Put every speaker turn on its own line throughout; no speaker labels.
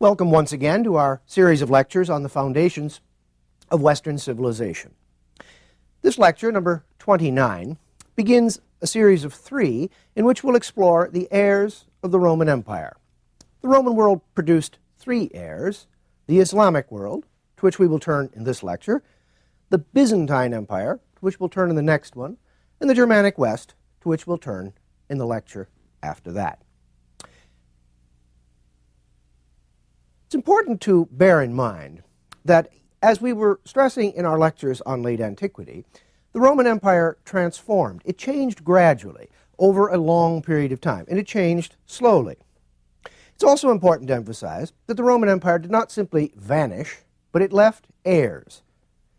Welcome once again to our series of lectures on the foundations of Western civilization. This lecture, number 29, begins a series of 3 in which we'll explore the heirs of the Roman Empire. The Roman world produced 3 heirs: the Islamic world, to which we will turn in this lecture, the Byzantine Empire, to which we'll turn in the next one, and the Germanic West, to which we'll turn in the lecture after that. It's important to bear in mind that, as we were stressing in our lectures on late antiquity, the Roman Empire transformed. It changed gradually over a long period of time, and it changed slowly. It's also important to emphasize that the Roman Empire did not simply vanish, but it left heirs.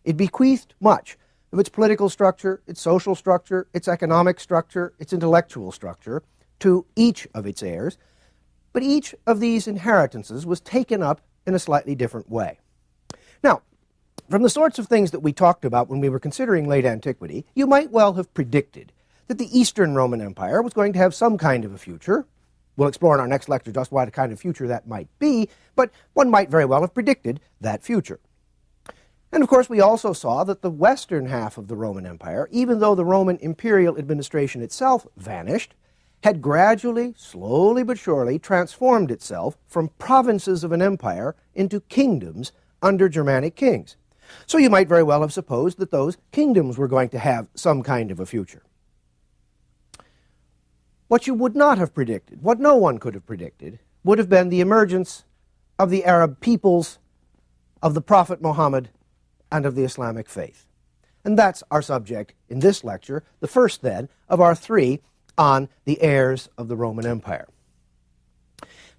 It bequeathed much of its political structure, its social structure, its economic structure, its intellectual structure to each of its heirs, but each of these inheritances was taken up in a slightly different way. Now, from the sorts of things that we talked about when we were considering late antiquity, you might well have predicted that the Eastern Roman Empire was going to have some kind of a future. We'll explore in our next lecture just what kind of future that might be, but one might very well have predicted that future. And of course, we also saw that the western half of the Roman Empire, even though the Roman imperial administration itself vanished, had gradually, slowly but surely, transformed itself from provinces of an empire into kingdoms under Germanic kings. So you might very well have supposed that those kingdoms were going to have some kind of a future. What you would not have predicted, what no one could have predicted, would have been the emergence of the Arab peoples, of the Prophet Muhammad, and of the Islamic faith. And that's our subject in this lecture, the first then of our 3 on the heirs of the Roman Empire.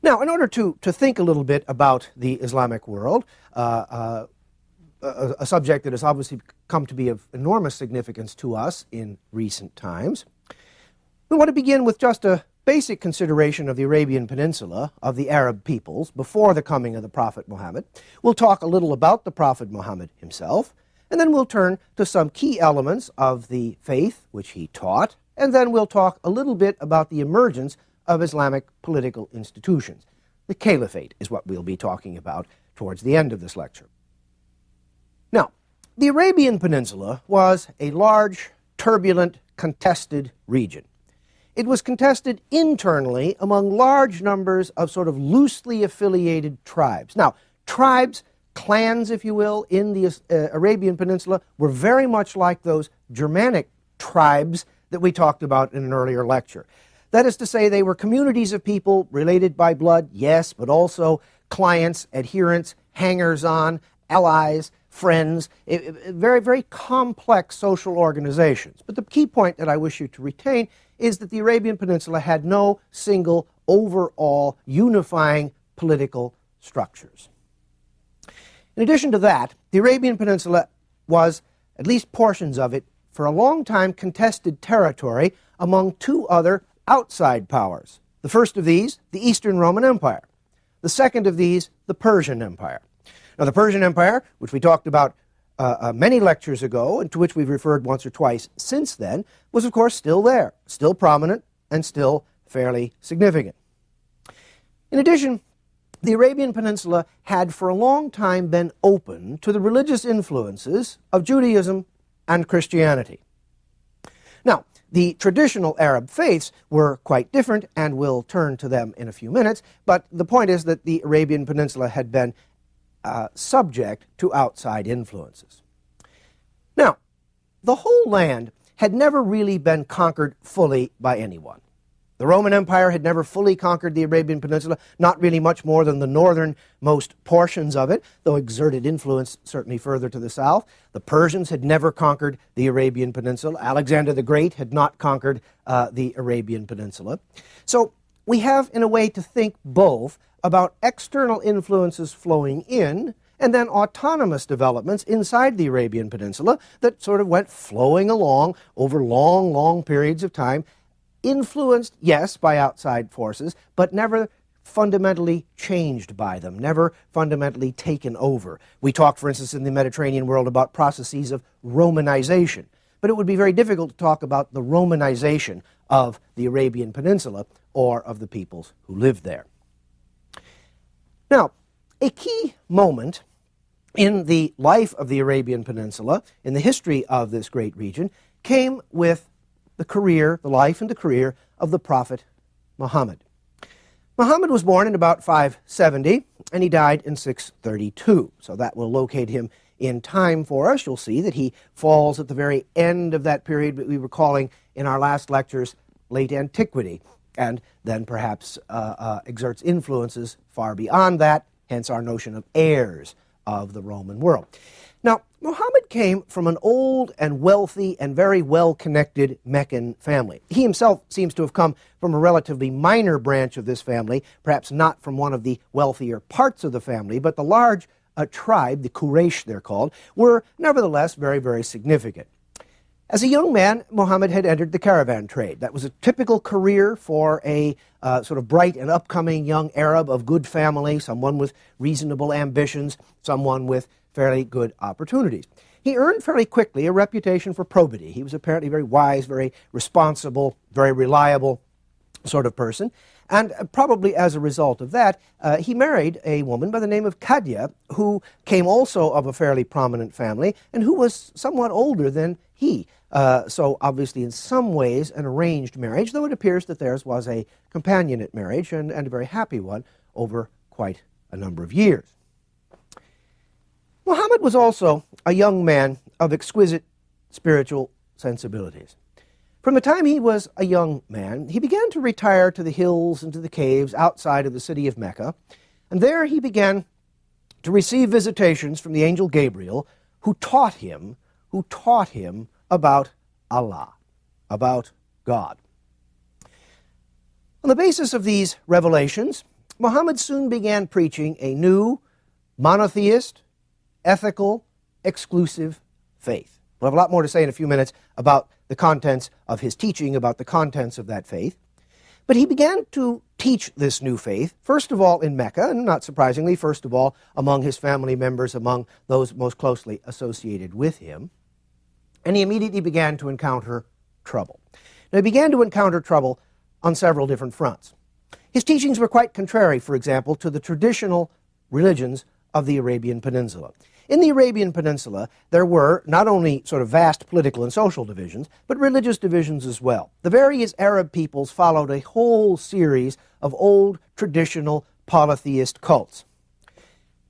Now, in order to think a little bit about the Islamic world, a subject that has obviously come to be of enormous significance to us in recent times, we want to begin with just a basic consideration of the Arabian Peninsula, of the Arab peoples, before the coming of the Prophet Muhammad. We'll talk a little about the Prophet Muhammad himself, and then we'll turn to some key elements of the faith which he taught, and then we'll talk a little bit about the emergence of Islamic political institutions. The Caliphate is what we'll be talking about towards the end of this lecture. Now, the Arabian Peninsula was a large, turbulent, contested region. It was contested internally among large numbers of sort of loosely affiliated tribes. Now, tribes, clans, if you will, in the Arabian Peninsula were very much like those Germanic tribes that we talked about in an earlier lecture. That is to say, they were communities of people related by blood, yes, but also clients, adherents, hangers-on, allies, friends, very, very complex social organizations. But the key point that I wish you to retain is that the Arabian Peninsula had no single, overall, unifying political structures. In addition to that, the Arabian Peninsula was, at least portions of it, for a long time contested territory among 2 other outside powers. The first of these, the Eastern Roman Empire. The second of these, the Persian Empire. Now, the Persian Empire, which we talked about many lectures ago, and to which we've referred once or twice since then, was of course still there, still prominent, and still fairly significant. In addition, the Arabian Peninsula had for a long time been open to the religious influences of Judaism and Christianity. Now, the traditional Arab faiths were quite different, and we'll turn to them in a few minutes, but the point is that the Arabian Peninsula had been subject to outside influences. Now, the whole land had never really been conquered fully by anyone. The Roman Empire had never fully conquered the Arabian Peninsula, not really much more than the northernmost portions of it, though exerted influence certainly further to the south. The Persians had never conquered the Arabian Peninsula. Alexander the Great had not conquered the Arabian Peninsula. So we have, in a way, to think both about external influences flowing in and then autonomous developments inside the Arabian Peninsula that sort of went flowing along over long, long periods of time, influenced, yes, by outside forces, but never fundamentally changed by them, never fundamentally taken over. We talk, for instance, in the Mediterranean world about processes of Romanization, but it would be very difficult to talk about the Romanization of the Arabian Peninsula or of the peoples who lived there. Now, a key moment in the life of the Arabian Peninsula, in the history of this great region, came with the life and the career of the Prophet Muhammad. Muhammad was born in about 570, and he died in 632. So that will locate him in time for us. You'll see that he falls at the very end of that period that we were calling in our last lectures late antiquity, and then perhaps exerts influences far beyond that, hence our notion of heirs of the Roman world. Now, Muhammad came from an old and wealthy and very well-connected Meccan family. He himself seems to have come from a relatively minor branch of this family, perhaps not from one of the wealthier parts of the family, but the large tribe, the Quraysh they're called, were nevertheless very, very significant. As a young man, Muhammad had entered the caravan trade. That was a typical career for a sort of bright and upcoming young Arab of good family, someone with reasonable ambitions, someone with fairly good opportunities. He earned fairly quickly a reputation for probity. He was apparently very wise, very responsible, very reliable sort of person. And probably as a result of that, he married a woman by the name of Kadya, who came also of a fairly prominent family and who was somewhat older than he. So obviously in some ways an arranged marriage, though it appears that theirs was a companionate marriage and a very happy one over quite a number of years. Muhammad was also a young man of exquisite spiritual sensibilities. From the time he was a young man, he began to retire to the hills and to the caves outside of the city of Mecca, and there he began to receive visitations from the angel Gabriel, who taught him about Allah, about God. On the basis of these revelations, Muhammad soon began preaching a new, monotheist, ethical, exclusive faith. We'll have a lot more to say in a few minutes about the contents of his teaching, about the contents of that faith. But he began to teach this new faith, first of all in Mecca, and not surprisingly, first of all among his family members, among those most closely associated with him. And he immediately began to encounter trouble. Now, he began to encounter trouble on several different fronts. His teachings were quite contrary, for example, to the traditional religions of the Arabian Peninsula. In the Arabian Peninsula, there were not only sort of vast political and social divisions, but religious divisions as well. The various Arab peoples followed a whole series of old, traditional, polytheist cults.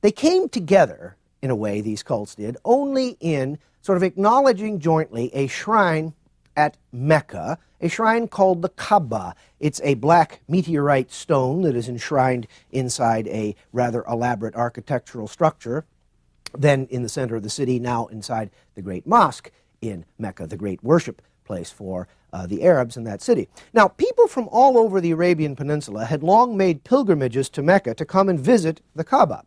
They came together, in a way, these cults did, only in sort of acknowledging jointly a shrine at Mecca, a shrine called the Kaaba. It's a black meteorite stone that is enshrined inside a rather elaborate architectural structure, then in the center of the city, now inside the great mosque in Mecca, the great worship place for the Arabs in that city. Now, people from all over the Arabian Peninsula had long made pilgrimages to Mecca to come and visit the Kaaba.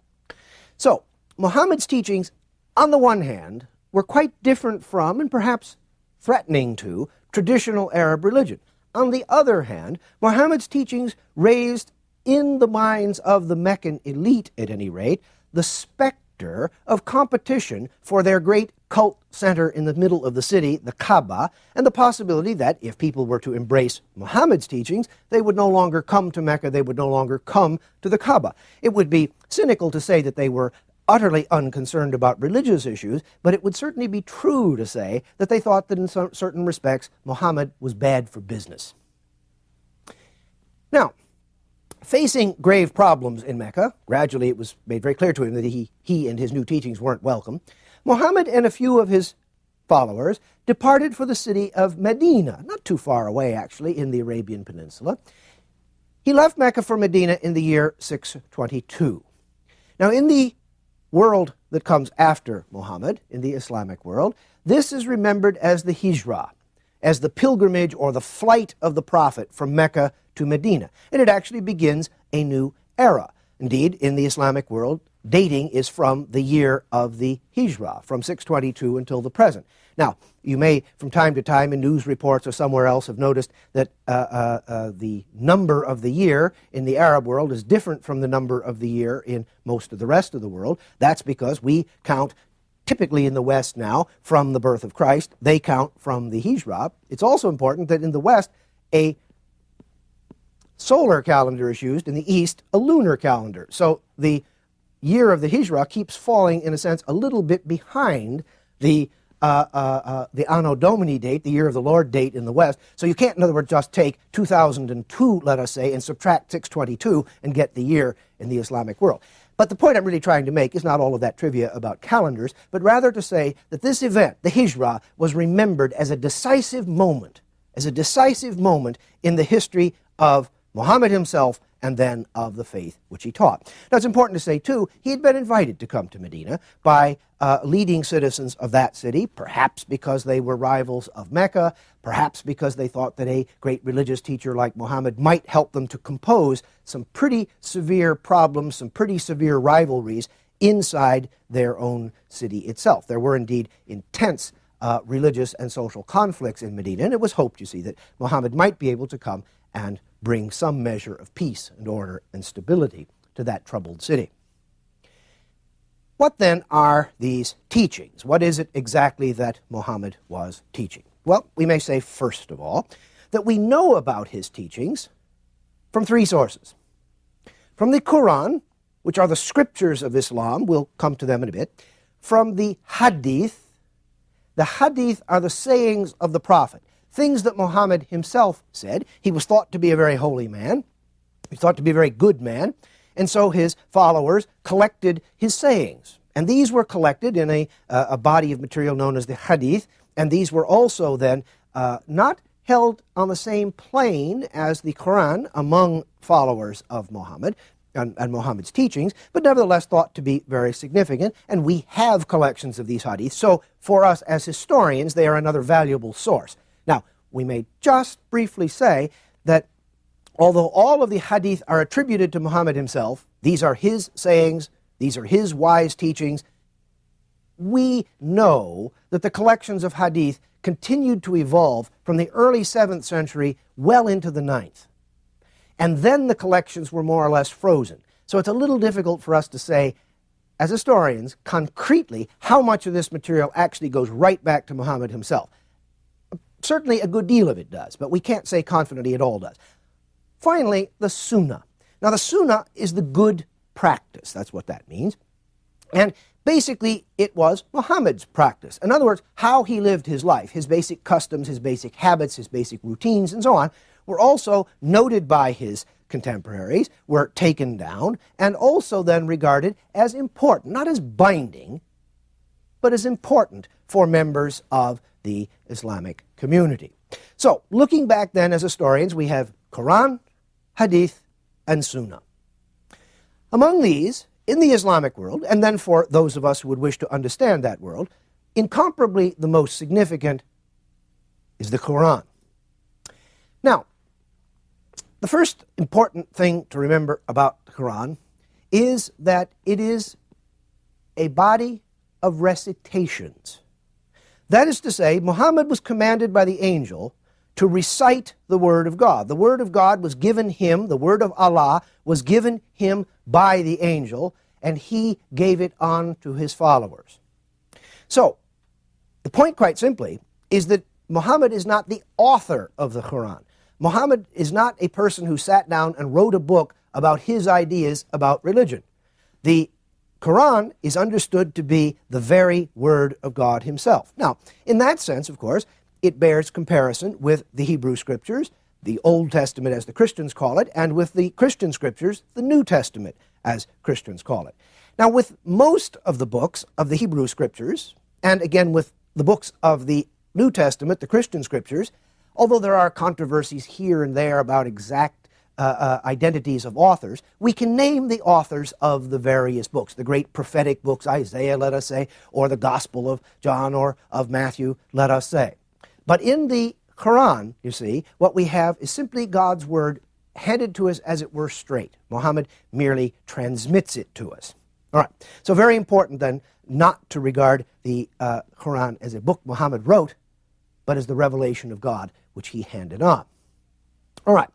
So, Muhammad's teachings, on the one hand, were quite different from, and perhaps threatening to, traditional Arab religion. On the other hand, Muhammad's teachings raised in the minds of the Meccan elite, at any rate, the specter of competition for their great cult center in the middle of the city, the Kaaba, and the possibility that if people were to embrace Muhammad's teachings, they would no longer come to Mecca, they would no longer come to the Kaaba. It would be cynical to say that they were utterly unconcerned about religious issues, but it would certainly be true to say that they thought that in certain respects Muhammad was bad for business. Now, facing grave problems in Mecca, gradually it was made very clear to him that he and his new teachings weren't welcome. Muhammad and a few of his followers departed for the city of Medina, not too far away actually in the Arabian Peninsula. He left Mecca for Medina in the year 622. Now, in the world that comes after Muhammad, in the Islamic world, this is remembered as the Hijrah, as the pilgrimage or the flight of the Prophet from Mecca to Medina. And it actually begins a new era. Indeed, in the Islamic world, dating is from the year of the Hijrah, from 622 until the present. Now, you may, from time to time in news reports or somewhere else, have noticed that the number of the year in the Arab world is different from the number of the year in most of the rest of the world. That's because we count typically in the West now from the birth of Christ. They count from the Hijrah. It's also important that in the West, a solar calendar is used, in the East, a lunar calendar. So the year of the Hijra keeps falling, in a sense, a little bit behind the Anno Domini date, the year of the Lord date in the West. So you can't, in other words, just take 2002, let us say, and subtract 622 and get the year in the Islamic world. But the point I'm really trying to make is not all of that trivia about calendars, but rather to say that this event, the Hijra, was remembered as a decisive moment in the history of Muhammad himself and then of the faith which he taught. Now, it's important to say, too, he had been invited to come to Medina by leading citizens of that city, perhaps because they were rivals of Mecca, perhaps because they thought that a great religious teacher like Muhammad might help them to compose some pretty severe problems, some pretty severe rivalries inside their own city itself. There were indeed intense religious and social conflicts in Medina, and it was hoped, you see, that Muhammad might be able to come and bring some measure of peace and order and stability to that troubled city. What then are these teachings? What is it exactly that Muhammad was teaching? Well, we may say, first of all, that we know about his teachings from three sources. From the Quran, which are the scriptures of Islam, we'll come to them in a bit. From the Hadith are the sayings of the Prophet, things that Muhammad himself said. He was thought to be a very holy man. He was thought to be a very good man. And so his followers collected his sayings. And these were collected in a body of material known as the Hadith. And these were also then not held on the same plane as the Quran among followers of Muhammad and Muhammad's teachings, but nevertheless thought to be very significant. And we have collections of these Hadiths. So for us as historians, they are another valuable source. Now, we may just briefly say that although all of the Hadith are attributed to Muhammad himself, these are his sayings, these are his wise teachings, we know that the collections of Hadith continued to evolve from the early 7th century well into the 9th. And then the collections were more or less frozen. So it's a little difficult for us to say, as historians, concretely, how much of this material actually goes right back to Muhammad himself. Certainly a good deal of it does, but we can't say confidently it all does. Finally, the Sunnah. Now, the Sunnah is the good practice. That's what that means. And basically, it was Muhammad's practice. In other words, how he lived his life, his basic customs, his basic habits, his basic routines, and so on, were also noted by his contemporaries, were taken down, and also then regarded as important, not as binding, but as important for members of the Islamic community. So, looking back then as historians, we have Quran, Hadith, and Sunnah. Among these, in the Islamic world, and then for those of us who would wish to understand that world, incomparably the most significant is the Quran. Now, the first important thing to remember about the Quran is that it is a body of recitations. That is to say, Muhammad was commanded by the angel to recite the Word of God. The Word of God was given him, the Word of Allah was given him by the angel, and he gave it on to his followers. So, the point quite simply is that Muhammad is not the author of the Quran. Muhammad is not a person who sat down and wrote a book about his ideas about religion. The Quran is understood to be the very Word of God himself. Now, in that sense, of course, it bears comparison with the Hebrew Scriptures, the Old Testament as the Christians call it, and with the Christian Scriptures, the New Testament as Christians call it. Now, with most of the books of the Hebrew Scriptures, and again with the books of the New Testament, the Christian Scriptures, although there are controversies here and there about exact identities of authors, we can name the authors of the various books, the great prophetic books, Isaiah, let us say, or the Gospel of John or of Matthew, let us say. But in the Quran, you see, what we have is simply God's Word handed to us as it were straight. Muhammad merely transmits it to us. All right, so very important then not to regard the Quran as a book Muhammad wrote, but as the revelation of God which he handed on. All right.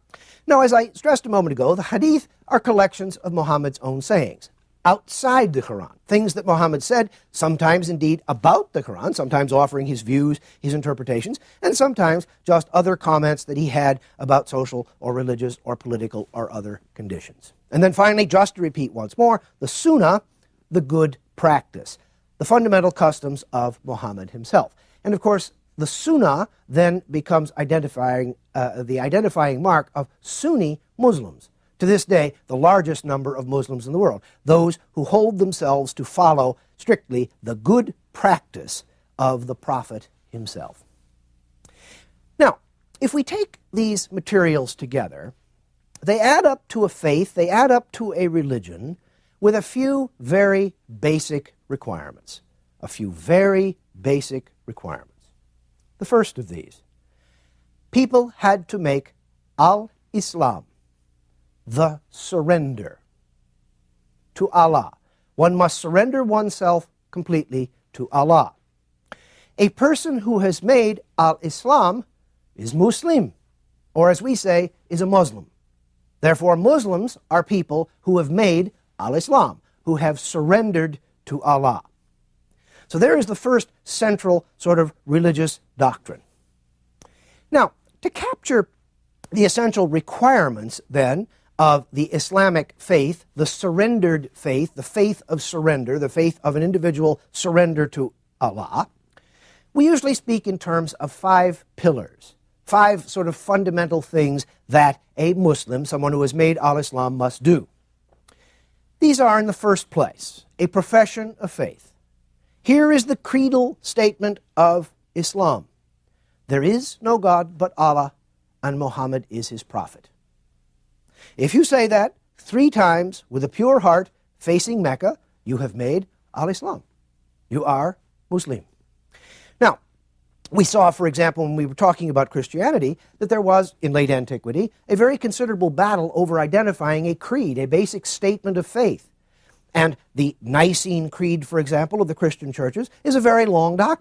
Now, as I stressed a moment ago, the Hadith are collections of Muhammad's own sayings outside the Quran, things that Muhammad said, sometimes indeed about the Quran, sometimes offering his views, his interpretations, and sometimes just other comments that he had about social or religious or political or other conditions. And then finally, just to repeat once more, the Sunnah the good practice, the fundamental customs of Muhammad himself. And of course, the Sunnah then becomes the identifying mark of Sunni Muslims. To this day, the largest number of Muslims in the world, those who hold themselves to follow strictly the good practice of the Prophet himself. Now, if we take these materials together, they add up to a faith, they add up to a religion with a few very basic requirements. A few very basic requirements. The first of these, people had to make al-Islam, the surrender to Allah. One must surrender oneself completely to Allah. A person who has made al-Islam is Muslim, or as we say, is a Muslim. Therefore, Muslims are people who have made al-Islam, who have surrendered to Allah. So there is the first central sort of religious doctrine. Now, to capture the essential requirements, then, of the Islamic faith, the surrendered faith, the faith of surrender, the faith of an individual surrender to Allah, we usually speak in terms of 5 pillars, 5 sort of fundamental things that a Muslim, someone who has made al-Islam, must do. These are, in the first place, a profession of faith. Here is the cradle statement of Islam. There is no God but Allah, and Muhammad is his prophet. If you say that 3 times with a pure heart facing Mecca, you have made al-Islam. You are Muslim. Now, we saw, for example, when we were talking about Christianity, that there was, in late antiquity, a very considerable battle over identifying a creed, a basic statement of faith. And the Nicene Creed, for example, of the Christian churches is a very long document.